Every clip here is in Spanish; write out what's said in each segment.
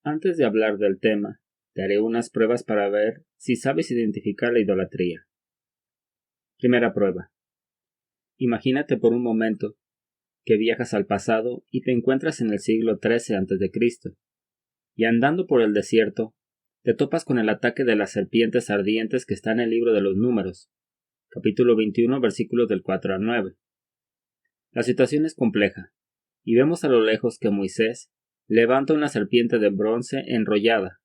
Antes de hablar del tema, te haré unas pruebas para ver si sabes identificar la idolatría. Primera prueba. Imagínate por un momento que viajas al pasado y te encuentras en el siglo XIII a.C. y andando por el desierto, te topas con el ataque de las serpientes ardientes que está en el libro de los Números, capítulo 21, versículos del 4 al 9. La situación es compleja, y vemos a lo lejos que Moisés levanta una serpiente de bronce enrollada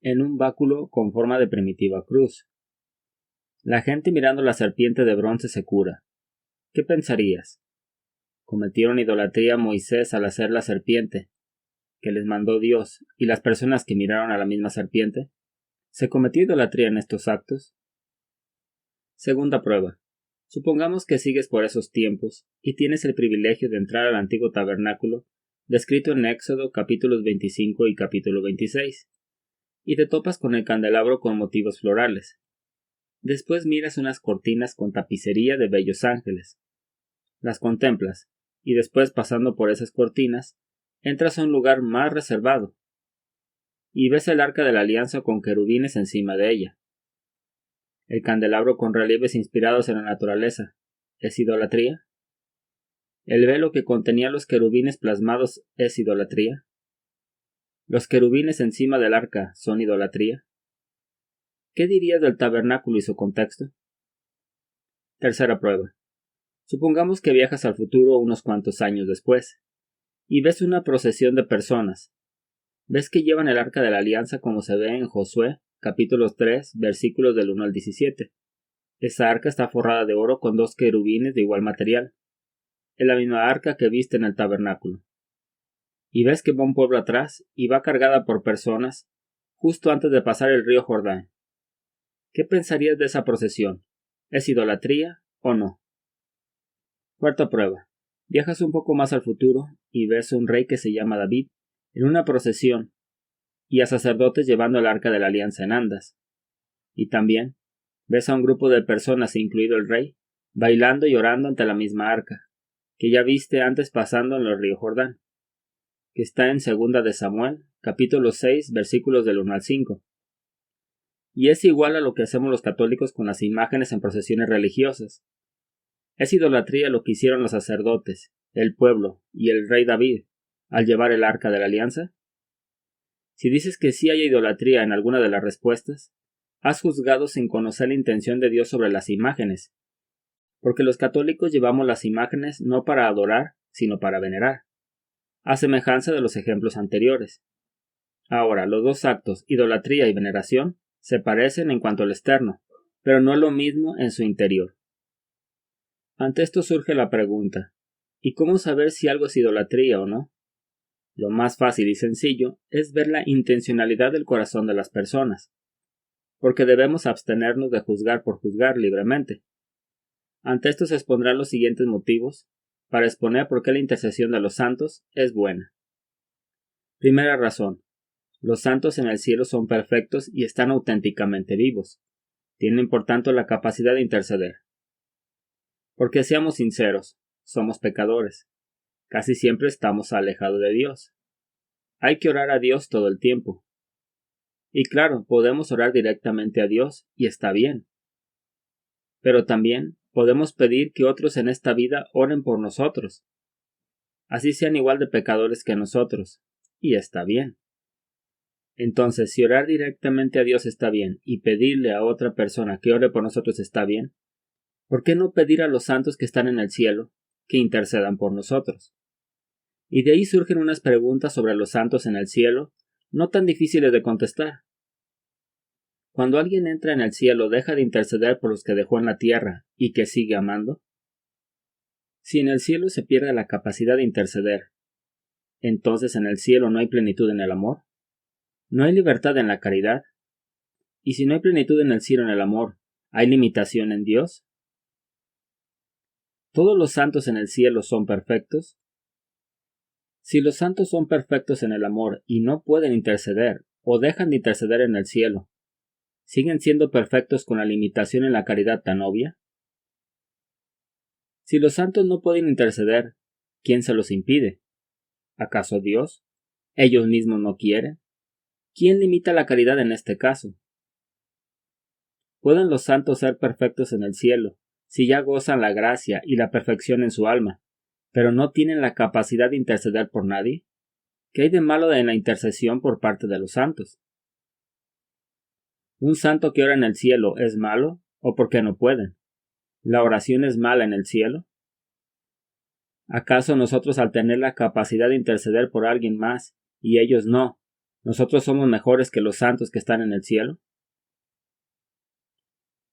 en un báculo con forma de primitiva cruz. La gente mirando la serpiente de bronce se cura. ¿Qué pensarías? ¿Cometieron idolatría Moisés al hacer la serpiente que les mandó Dios y las personas que miraron a la misma serpiente? ¿Se cometió idolatría en estos actos? Segunda prueba. Supongamos que sigues por esos tiempos y tienes el privilegio de entrar al antiguo tabernáculo descrito en Éxodo capítulos 25 y capítulo 26, y te topas con el candelabro con motivos florales. Después miras unas cortinas con tapicería de bellos ángeles. Las contemplas, y después, pasando por esas cortinas, entras a un lugar más reservado, y ves el arca de la alianza con querubines encima de ella. El candelabro con relieves inspirados en la naturaleza, ¿es idolatría? ¿El velo que contenía los querubines plasmados es idolatría? ¿Los querubines encima del arca son idolatría? ¿Qué dirías del tabernáculo y su contexto? Tercera prueba. Supongamos que viajas al futuro unos cuantos años después, y ves una procesión de personas. Ves que llevan el arca de la alianza como se ve en Josué, capítulos 3, versículos del 1 al 17. Esa arca está forrada de oro con dos querubines de igual material. Es la misma arca que viste en el tabernáculo. Y ves que va un pueblo atrás y va cargada por personas justo antes de pasar el río Jordán. ¿Qué pensarías de esa procesión? ¿Es idolatría o no? Cuarta prueba. Viajas un poco más al futuro y ves a un rey que se llama David en una procesión y a sacerdotes llevando el arca de la alianza en andas. Y también ves a un grupo de personas, incluido el rey, bailando y orando ante la misma arca, que ya viste antes pasando en el río Jordán, que está en 2 de Samuel, capítulo 6, versículos del 1 al 5. Y es igual a lo que hacemos los católicos con las imágenes en procesiones religiosas. Es idolatría lo que hicieron los sacerdotes, el pueblo y el rey David al llevar el arca de la alianza. Si dices que sí hay idolatría en alguna de las respuestas, has juzgado sin conocer la intención de Dios sobre las imágenes, porque los católicos llevamos las imágenes no para adorar, sino para venerar, a semejanza de los ejemplos anteriores. Ahora, los dos actos, idolatría y veneración, se parecen en cuanto al externo, pero no es lo mismo en su interior. Ante esto surge la pregunta, ¿y cómo saber si algo es idolatría o no? Lo más fácil y sencillo es ver la intencionalidad del corazón de las personas, porque debemos abstenernos de juzgar por juzgar libremente. Ante esto se expondrán los siguientes motivos para exponer por qué la intercesión de los santos es buena. Primera razón. Los santos en el cielo son perfectos y están auténticamente vivos. Tienen por tanto la capacidad de interceder. Porque seamos sinceros, somos pecadores. Casi siempre estamos alejados de Dios. Hay que orar a Dios todo el tiempo. Y claro, podemos orar directamente a Dios y está bien. Pero también podemos pedir que otros en esta vida oren por nosotros. Así sean igual de pecadores que nosotros. Y está bien. Entonces, si orar directamente a Dios está bien y pedirle a otra persona que ore por nosotros está bien, ¿por qué no pedir a los santos que están en el cielo que intercedan por nosotros? Y de ahí surgen unas preguntas sobre los santos en el cielo, no tan difíciles de contestar. Cuando alguien entra en el cielo, ¿deja de interceder por los que dejó en la tierra y que sigue amando? Si en el cielo se pierde la capacidad de interceder, ¿entonces en el cielo no hay plenitud en el amor? ¿No hay libertad en la caridad? Y si no hay plenitud en el cielo en el amor, ¿hay limitación en Dios? ¿Todos los santos en el cielo son perfectos? Si los santos son perfectos en el amor y no pueden interceder o dejan de interceder en el cielo, ¿siguen siendo perfectos con la limitación en la caridad tan obvia? Si los santos no pueden interceder, ¿quién se los impide? ¿Acaso Dios? ¿Ellos mismos no quieren? ¿Quién limita la caridad en este caso? ¿Pueden los santos ser perfectos en el cielo, si ya gozan la gracia y la perfección en su alma, pero no tienen la capacidad de interceder por nadie? ¿Qué hay de malo en la intercesión por parte de los santos? ¿Un santo que ora en el cielo es malo o porque no pueden? ¿La oración es mala en el cielo? ¿Acaso nosotros, al tener la capacidad de interceder por alguien más y ellos no, nosotros somos mejores que los santos que están en el cielo?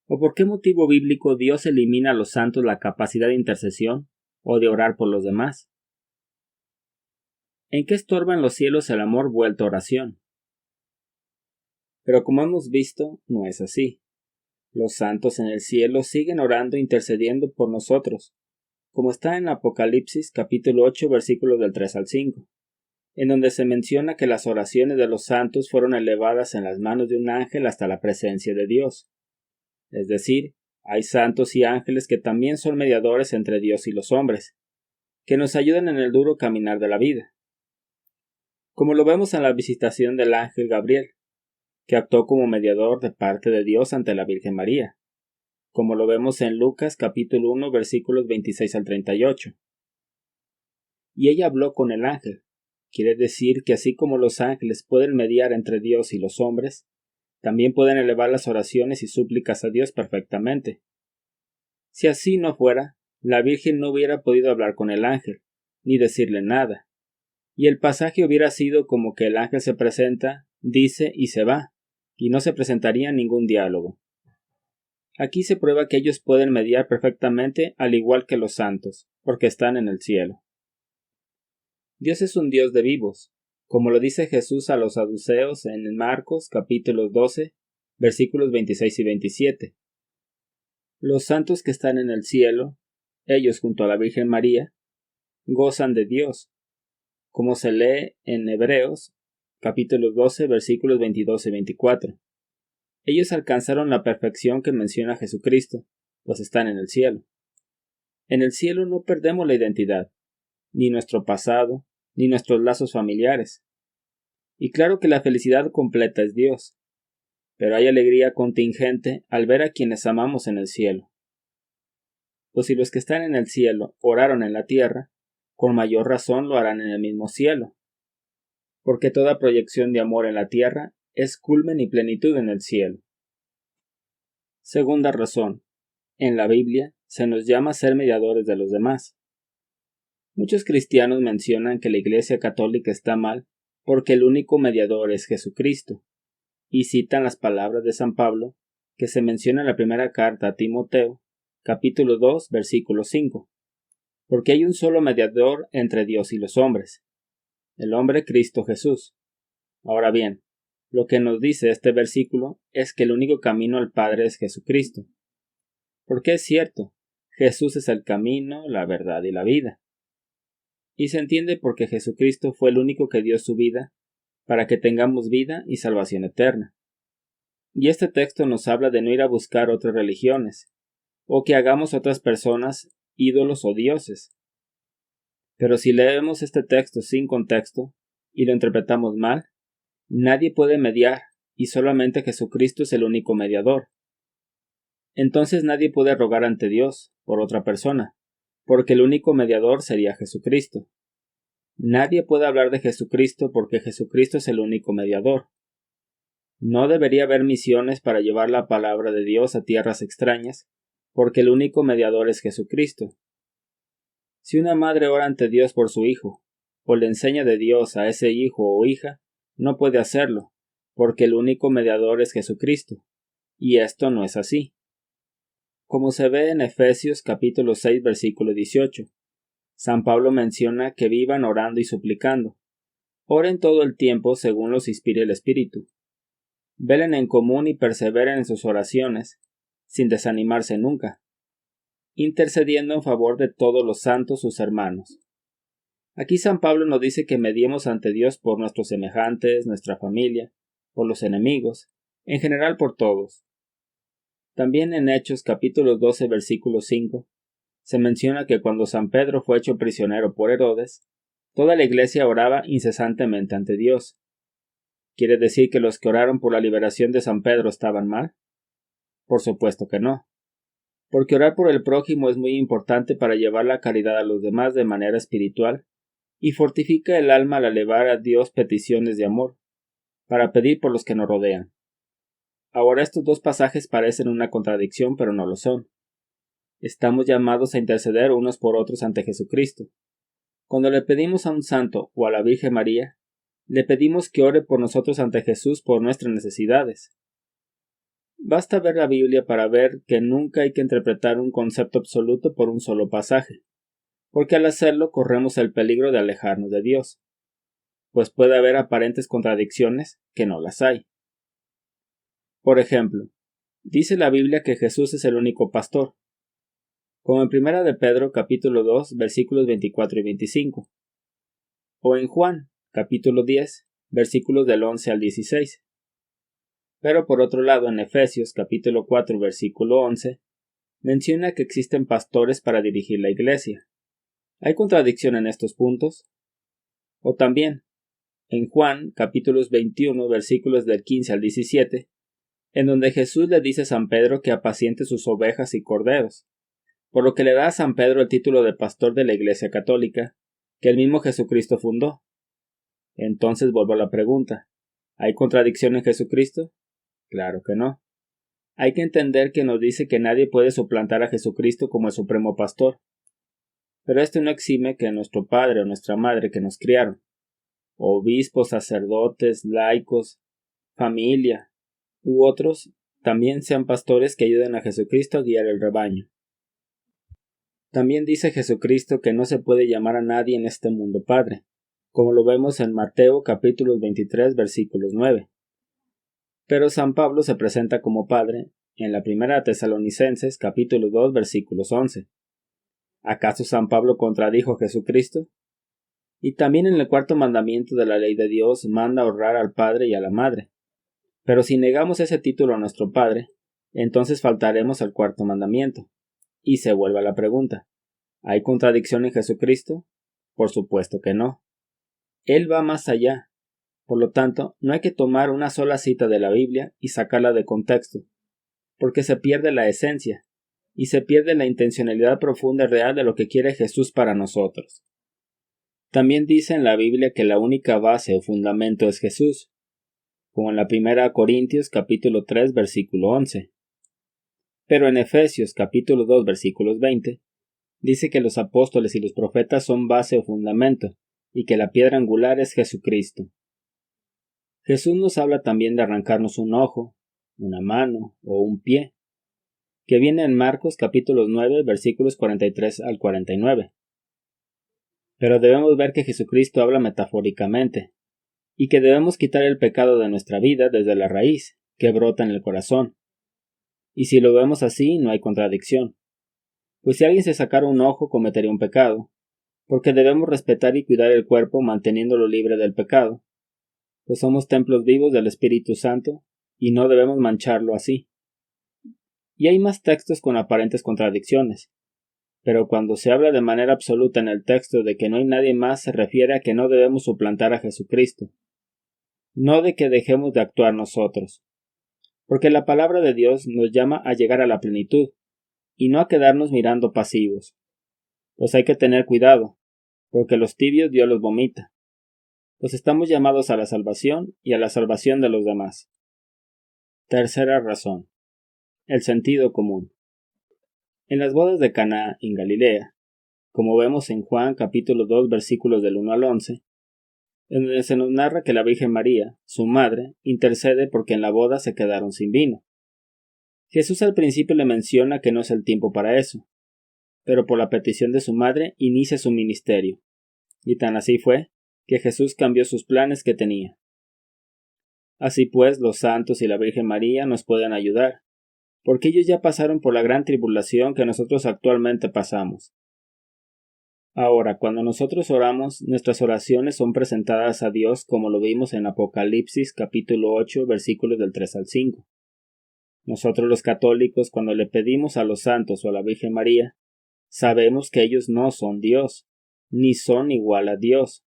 ¿O por qué motivo bíblico Dios elimina a los santos la capacidad de intercesión o de orar por los demás? ¿En qué estorba en los cielos el amor vuelto oración? Pero como hemos visto, no es así. Los santos en el cielo siguen orando e intercediendo por nosotros, como está en Apocalipsis capítulo 8 versículos del 3 al 5, en donde se menciona que las oraciones de los santos fueron elevadas en las manos de un ángel hasta la presencia de Dios. Es decir, hay santos y ángeles que también son mediadores entre Dios y los hombres, que nos ayudan en el duro caminar de la vida. Como lo vemos en la visitación del ángel Gabriel, que actuó como mediador de parte de Dios ante la Virgen María, como lo vemos en Lucas capítulo 1 versículos 26 al 38. Y ella habló con el ángel. Quiere decir que así como los ángeles pueden mediar entre Dios y los hombres, también pueden elevar las oraciones y súplicas a Dios perfectamente. Si así no fuera, la Virgen no hubiera podido hablar con el ángel, ni decirle nada, y el pasaje hubiera sido como que el ángel se presenta, dice y se va, y no se presentaría ningún diálogo. Aquí se prueba que ellos pueden mediar perfectamente al igual que los santos, porque están en el cielo. Dios es un Dios de vivos, como lo dice Jesús a los saduceos en Marcos capítulo 12, versículos 26 y 27. Los santos que están en el cielo, ellos junto a la Virgen María, gozan de Dios, como se lee en Hebreos capítulo 12, versículos 22 y 24. Ellos alcanzaron la perfección que menciona Jesucristo, pues están en el cielo. En el cielo no perdemos la identidad, ni nuestro pasado, ni nuestros lazos familiares. Y claro que la felicidad completa es Dios, pero hay alegría contingente al ver a quienes amamos en el cielo. Pues si los que están en el cielo oraron en la tierra, con mayor razón lo harán en el mismo cielo, porque toda proyección de amor en la tierra es culmen y plenitud en el cielo. Segunda razón. En la Biblia se nos llama a ser mediadores de los demás. Muchos cristianos mencionan que la Iglesia Católica está mal porque el único mediador es Jesucristo, y citan las palabras de San Pablo que se menciona en la primera carta a Timoteo, capítulo 2, versículo 5, porque hay un solo mediador entre Dios y los hombres, el hombre Cristo Jesús. Ahora bien, lo que nos dice este versículo es que el único camino al Padre es Jesucristo. Porque es cierto, Jesús es el camino, la verdad y la vida. Y se entiende porque Jesucristo fue el único que dio su vida para que tengamos vida y salvación eterna. Y este texto nos habla de no ir a buscar otras religiones, o que hagamos otras personas ídolos o dioses. Pero si leemos este texto sin contexto y lo interpretamos mal, nadie puede mediar y solamente Jesucristo es el único mediador. Entonces nadie puede rogar ante Dios por otra persona, porque el único mediador sería Jesucristo. Nadie puede hablar de Jesucristo porque Jesucristo es el único mediador. No debería haber misiones para llevar la palabra de Dios a tierras extrañas, porque el único mediador es Jesucristo. Si una madre ora ante Dios por su hijo, o le enseña de Dios a ese hijo o hija, no puede hacerlo, porque el único mediador es Jesucristo, y esto no es así. Como se ve en Efesios capítulo 6 versículo 18, San Pablo menciona que vivan orando y suplicando. Oren todo el tiempo según los inspire el Espíritu. Velen en común y perseveren en sus oraciones, sin desanimarse nunca, intercediendo en favor de todos los santos sus hermanos. Aquí San Pablo nos dice que mediemos ante Dios por nuestros semejantes, nuestra familia, por los enemigos, en general por todos. También en Hechos capítulo 12 versículo 5 se menciona que cuando San Pedro fue hecho prisionero por Herodes, toda la iglesia oraba incesantemente ante Dios. ¿Quiere decir que los que oraron por la liberación de San Pedro estaban mal? Por supuesto que no, porque orar por el prójimo es muy importante para llevar la caridad a los demás de manera espiritual y fortifica el alma al elevar a Dios peticiones de amor, para pedir por los que nos rodean. Ahora estos dos pasajes parecen una contradicción, pero no lo son. Estamos llamados a interceder unos por otros ante Jesucristo. Cuando le pedimos a un santo o a la Virgen María, le pedimos que ore por nosotros ante Jesús por nuestras necesidades. Basta ver la Biblia para ver que nunca hay que interpretar un concepto absoluto por un solo pasaje, porque al hacerlo corremos el peligro de alejarnos de Dios, pues puede haber aparentes contradicciones que no las hay. Por ejemplo, dice la Biblia que Jesús es el único pastor, como en 1 de Pedro capítulo 2 versículos 24 y 25, o en Juan capítulo 10 versículos del 11 al 16. Pero por otro lado, en Efesios capítulo 4 versículo 11, menciona que existen pastores para dirigir la iglesia. ¿Hay contradicción en estos puntos? O también, en Juan capítulos 21 versículos del 15 al 17, en donde Jesús le dice a San Pedro que apaciente sus ovejas y corderos, por lo que le da a San Pedro el título de pastor de la Iglesia Católica, que el mismo Jesucristo fundó. Entonces vuelvo a la pregunta, ¿hay contradicción en Jesucristo? Claro que no. Hay que entender que nos dice que nadie puede suplantar a Jesucristo como el supremo pastor. Pero esto no exime que nuestro padre o nuestra madre que nos criaron, obispos, sacerdotes, laicos, familia u otros, también sean pastores que ayuden a Jesucristo a guiar el rebaño. También dice Jesucristo que no se puede llamar a nadie en este mundo Padre, como lo vemos en Mateo capítulo 23 versículos 9. Pero San Pablo se presenta como Padre en la primera Tesalonicenses capítulo 2 versículos 11. ¿Acaso San Pablo contradijo a Jesucristo? Y también en el cuarto mandamiento de la ley de Dios manda honrar al Padre y a la Madre. Pero si negamos ese título a nuestro Padre, entonces faltaremos al cuarto mandamiento. Y se vuelve a la pregunta, ¿hay contradicción en Jesucristo? Por supuesto que no. Él va más allá. Por lo tanto, no hay que tomar una sola cita de la Biblia y sacarla de contexto, porque se pierde la esencia, y se pierde la intencionalidad profunda y real de lo que quiere Jesús para nosotros. También dice en la Biblia que la única base o fundamento es Jesús, como en la 1 Corintios capítulo 3 versículo 11. Pero en Efesios capítulo 2 versículos 20, dice que los apóstoles y los profetas son base o fundamento, y que la piedra angular es Jesucristo. Jesús nos habla también de arrancarnos un ojo, una mano o un pie, que viene en Marcos capítulo 9 versículos 43 al 49. Pero debemos ver que Jesucristo habla metafóricamente, y que debemos quitar el pecado de nuestra vida desde la raíz, que brota en el corazón. Y si lo vemos así, no hay contradicción. Pues si alguien se sacara un ojo, cometería un pecado, porque debemos respetar y cuidar el cuerpo manteniéndolo libre del pecado, pues somos templos vivos del Espíritu Santo, y no debemos mancharlo así. Y hay más textos con aparentes contradicciones, pero cuando se habla de manera absoluta en el texto de que no hay nadie más, se refiere a que no debemos suplantar a Jesucristo, no de que dejemos de actuar nosotros, porque la palabra de Dios nos llama a llegar a la plenitud, y no a quedarnos mirando pasivos. Pues hay que tener cuidado, porque los tibios Dios los vomita, pues estamos llamados a la salvación y a la salvación de los demás. Tercera razón, el sentido común. En las bodas de Caná en Galilea, como vemos en Juan capítulo 2 versículos del 1 al 11, en donde se nos narra que la Virgen María, su madre, intercede porque en la boda se quedaron sin vino. Jesús al principio le menciona que no es el tiempo para eso, pero por la petición de su madre inicia su ministerio, y tan así fue que Jesús cambió sus planes que tenía. Así pues, los santos y la Virgen María nos pueden ayudar, porque ellos ya pasaron por la gran tribulación que nosotros actualmente pasamos. Ahora, cuando nosotros oramos, nuestras oraciones son presentadas a Dios como lo vimos en Apocalipsis capítulo 8 versículos del 3 al 5. Nosotros los católicos, cuando le pedimos a los santos o a la Virgen María, sabemos que ellos no son Dios, ni son igual a Dios.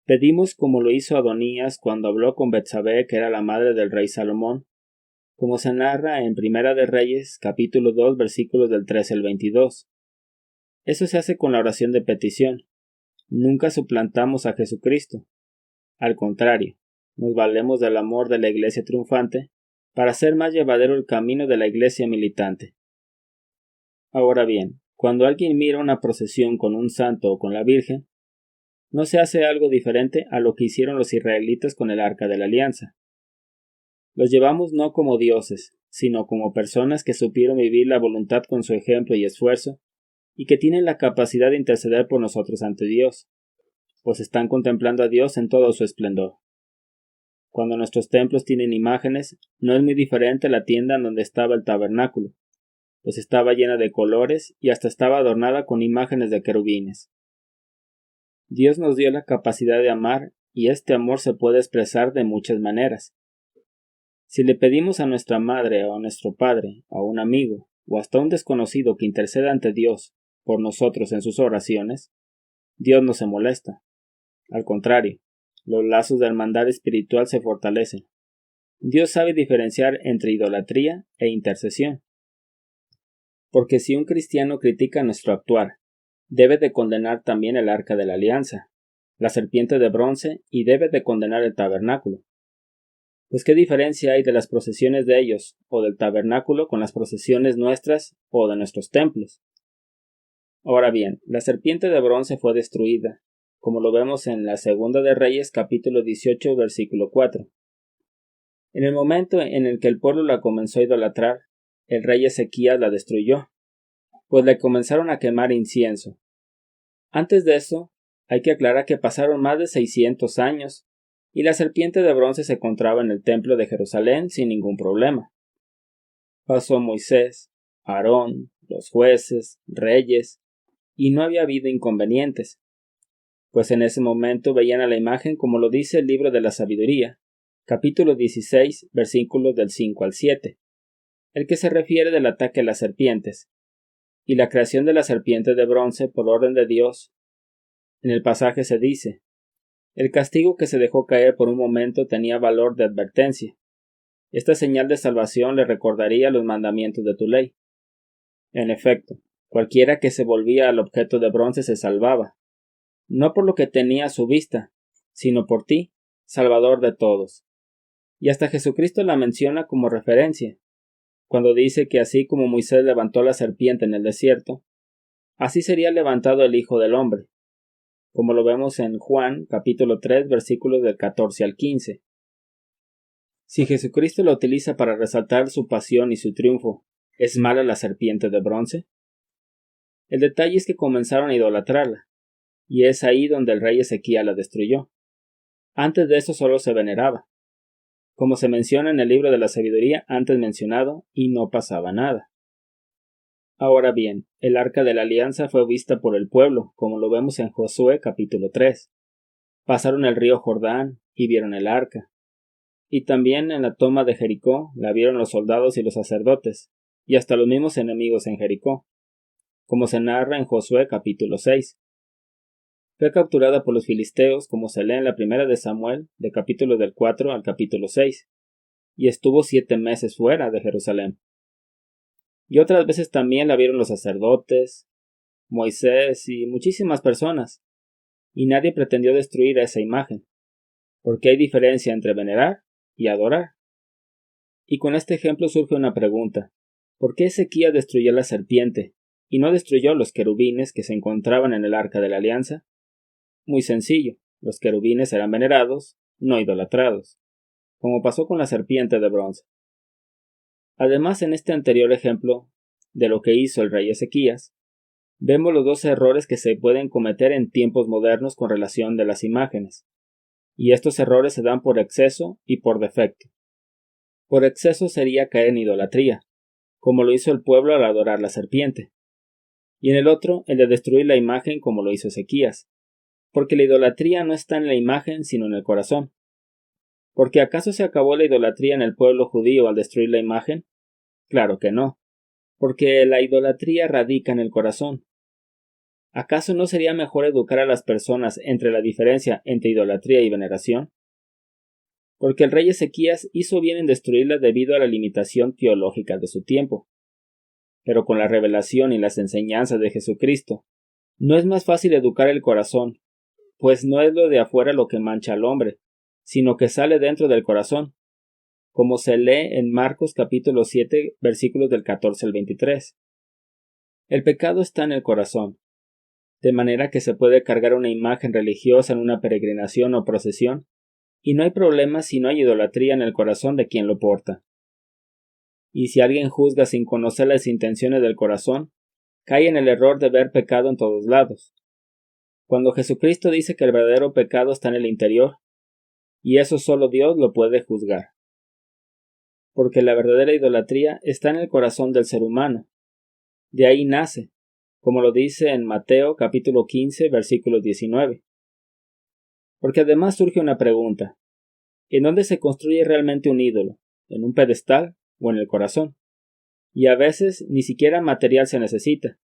Pedimos como lo hizo Adonías cuando habló con Betsabé, que era la madre del rey Salomón, como se narra en Primera de Reyes, capítulo 2, versículos del 13 al 22. Eso se hace con la oración de petición. Nunca suplantamos a Jesucristo. Al contrario, nos valemos del amor de la iglesia triunfante para hacer más llevadero el camino de la iglesia militante. Ahora bien, cuando alguien mira una procesión con un santo o con la Virgen, no se hace algo diferente a lo que hicieron los israelitas con el Arca de la Alianza. Los llevamos no como dioses, sino como personas que supieron vivir la voluntad con su ejemplo y esfuerzo, y que tienen la capacidad de interceder por nosotros ante Dios, pues están contemplando a Dios en todo su esplendor. Cuando nuestros templos tienen imágenes, no es muy diferente a la tienda en donde estaba el tabernáculo, pues estaba llena de colores y hasta estaba adornada con imágenes de querubines. Dios nos dio la capacidad de amar, y este amor se puede expresar de muchas maneras. Si le pedimos a nuestra madre o a nuestro padre, a un amigo, o hasta a un desconocido que interceda ante Dios por nosotros en sus oraciones, Dios no se molesta. Al contrario, los lazos de hermandad espiritual se fortalecen. Dios sabe diferenciar entre idolatría e intercesión. Porque si un cristiano critica nuestro actuar, debe de condenar también el Arca de la Alianza, la serpiente de bronce, y debe de condenar el tabernáculo. Pues ¿qué diferencia hay de las procesiones de ellos o del tabernáculo con las procesiones nuestras o de nuestros templos? Ahora bien, la serpiente de bronce fue destruida, como lo vemos en la Segunda de Reyes capítulo 18 versículo 4. En el momento en el que el pueblo la comenzó a idolatrar, el rey Ezequías la destruyó, pues le comenzaron a quemar incienso. Antes de eso, hay que aclarar que pasaron más de 600 años, y la serpiente de bronce se encontraba en el templo de Jerusalén sin ningún problema. Pasó Moisés, Aarón, los jueces, reyes, y no había habido inconvenientes, pues en ese momento veían a la imagen como lo dice el libro de la sabiduría, capítulo 16, versículos del 5 al 7, el que se refiere del ataque a las serpientes, y la creación de la serpiente de bronce por orden de Dios. En el pasaje se dice: el castigo que se dejó caer por un momento tenía valor de advertencia. Esta señal de salvación le recordaría los mandamientos de tu ley. En efecto, cualquiera que se volvía al objeto de bronce se salvaba, no por lo que tenía a su vista, sino por ti, Salvador de todos. Y hasta Jesucristo la menciona como referencia, cuando dice que así como Moisés levantó la serpiente en el desierto, así sería levantado el Hijo del Hombre, como lo vemos en Juan capítulo 3 versículos del 14 al 15. Si Jesucristo lo utiliza para resaltar su pasión y su triunfo, ¿es mala la serpiente de bronce? El detalle es que comenzaron a idolatrarla, y es ahí donde el rey Ezequías la destruyó. Antes de eso solo se veneraba, como se menciona en el libro de la sabiduría antes mencionado, y no pasaba nada. Ahora bien, el Arca de la Alianza fue vista por el pueblo, como lo vemos en Josué capítulo 3. Pasaron el río Jordán y vieron el arca. Y también en la toma de Jericó la vieron los soldados y los sacerdotes, y hasta los mismos enemigos en Jericó, como se narra en Josué capítulo 6. Fue capturada por los filisteos, como se lee en la primera de Samuel, de capítulo del 4 al capítulo 6, y estuvo 7 meses fuera de Jerusalén. Y otras veces también la vieron los sacerdotes, Moisés y muchísimas personas, y nadie pretendió destruir esa imagen, porque hay diferencia entre venerar y adorar. Y con este ejemplo surge una pregunta: ¿por qué Ezequías destruyó la serpiente y no destruyó los querubines que se encontraban en el Arca de la Alianza? Muy sencillo, los querubines eran venerados, no idolatrados, como pasó con la serpiente de bronce. Además, en este anterior ejemplo de lo que hizo el rey Ezequías, vemos los dos errores que se pueden cometer en tiempos modernos con relación de las imágenes, y estos errores se dan por exceso y por defecto. Por exceso sería caer en idolatría, como lo hizo el pueblo al adorar la serpiente, y en el otro el de destruir la imagen, como lo hizo Ezequías, porque la idolatría no está en la imagen sino en el corazón. ¿Porque acaso se acabó la idolatría en el pueblo judío al destruir la imagen? Claro que no, porque la idolatría radica en el corazón. ¿Acaso no sería mejor educar a las personas entre la diferencia entre idolatría y veneración? Porque el rey Ezequías hizo bien en destruirla debido a la limitación teológica de su tiempo. Pero con la revelación y las enseñanzas de Jesucristo, no es más fácil educar el corazón, pues no es lo de afuera lo que mancha al hombre, sino que sale dentro del corazón, como se lee en Marcos capítulo 7, versículos del 14 al 23. El pecado está en el corazón, de manera que se puede cargar una imagen religiosa en una peregrinación o procesión, y no hay problema si no hay idolatría en el corazón de quien lo porta. Y si alguien juzga sin conocer las intenciones del corazón, cae en el error de ver pecado en todos lados. Cuando Jesucristo dice que el verdadero pecado está en el interior, y eso solo Dios lo puede juzgar. Porque la verdadera idolatría está en el corazón del ser humano. De ahí nace, como lo dice en Mateo capítulo 15, versículo 19. Porque además surge una pregunta: ¿en dónde se construye realmente un ídolo? ¿En un pedestal o en el corazón? Y a veces ni siquiera material se necesita.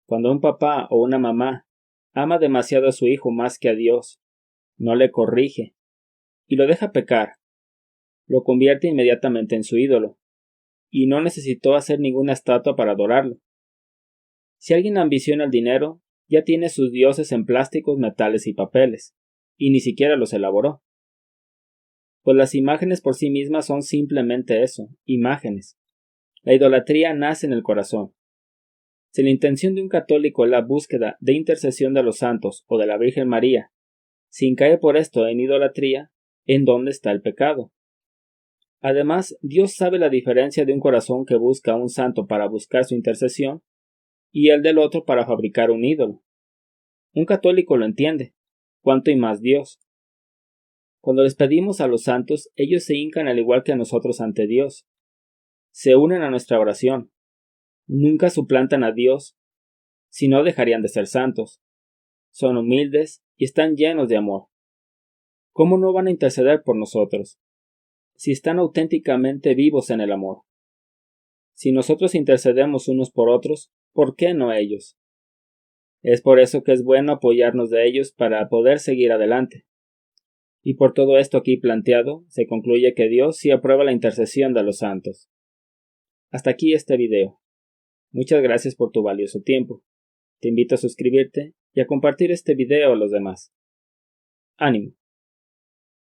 Cuando un papá o una mamá ama demasiado a su hijo más que a Dios, no le corrige y lo deja pecar, lo convierte inmediatamente en su ídolo, y no necesitó hacer ninguna estatua para adorarlo. Si alguien ambiciona el dinero, ya tiene sus dioses en plásticos, metales y papeles, y ni siquiera los elaboró. Pues las imágenes por sí mismas son simplemente eso, imágenes. La idolatría nace en el corazón. Si la intención de un católico es la búsqueda de intercesión de los santos o de la Virgen María, sin caer por esto en idolatría, ¿en dónde está el pecado? Además, Dios sabe la diferencia de un corazón que busca a un santo para buscar su intercesión y el del otro para fabricar un ídolo. Un católico lo entiende, cuanto y más Dios. Cuando les pedimos a los santos, ellos se hincan al igual que a nosotros ante Dios. Se unen a nuestra oración. Nunca suplantan a Dios, si no dejarían de ser santos. Son humildes y están llenos de amor. ¿Cómo no van a interceder por nosotros, si están auténticamente vivos en el amor? Si nosotros intercedemos unos por otros, ¿por qué no ellos? Es por eso que es bueno apoyarnos de ellos para poder seguir adelante. Y por todo esto aquí planteado, se concluye que Dios sí aprueba la intercesión de los santos. Hasta aquí este video. Muchas gracias por tu valioso tiempo. Te invito a suscribirte y a compartir este video a los demás. ¡Ánimo!